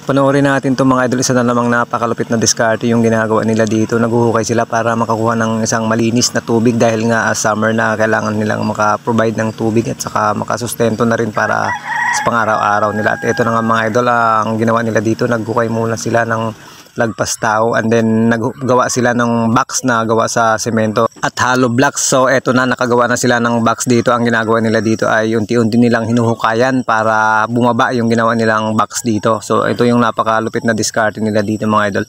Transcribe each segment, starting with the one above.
Panoorin natin itong mga idol, isa na namang napakalupit na diskarte yung ginagawa nila dito. Naguhukay sila para makakuha ng isang malinis na tubig dahil nga summer na kailangan nilang maka-provide ng tubig at saka makasustento na rin para sa pang-araw-araw nila. At ito na nga mga idol, ang ginawa nila dito, naghukay muna sila ng lagpas tao and then naggawa sila ng box na gawa sa semento at hollow blocks. So eto na, nakagawa na sila ng box dito. Ang ginagawa nila dito ay unti-unti nilang hinuhukayan para bumaba yung ginawa nilang box dito. So ito yung napakalupit na diskarte nila dito mga idol.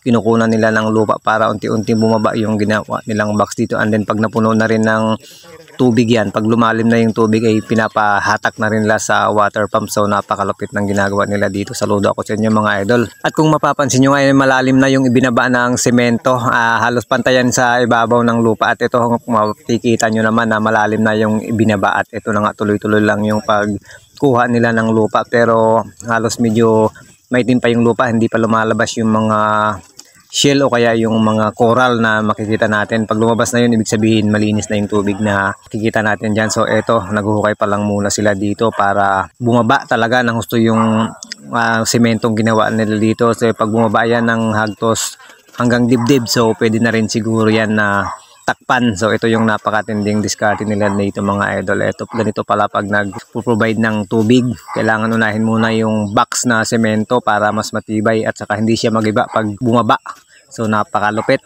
Kinukunan nila ng lupa para unti-unti bumaba yung ginawa nilang box dito, and then pag napuno na rin ng tubig yan, pag lumalim na yung tubig ay pinapahatak na rin nila sa water pump. So napakalupit ng ginagawa nila dito. Saludo ako sa inyo mga idol. At kung mapapansin nyo ngayon, malalim na yung ibinaba ng semento, halos pantayan sa ibabaw ng lupa. At ito makikita nyo naman na malalim na yung ibinaba, at ito na nga tuloy-tuloy lang yung pagkuha nila ng lupa, pero halos medyo maitim pa yung lupa, hindi pa lumalabas yung mga shell o kaya yung mga coral na makikita natin. Pag lumabas na yun, ibig sabihin malinis na yung tubig na makikita natin dyan. So eto, naghuhukay pa lang muna sila dito para bumaba talaga ng gusto yung sementong ginawa nila dito. So pag bumaba yan ng hagtos hanggang dibdib, so pwede na rin siguro yan na takpan. So ito yung napakatinding diskarte nila dito mga idol. Ito ganito pala pag nag-provide ng tubig, kailangan unahin muna yung box na semento para mas matibay at saka hindi siya magiba pag bumaba. So napakalupit.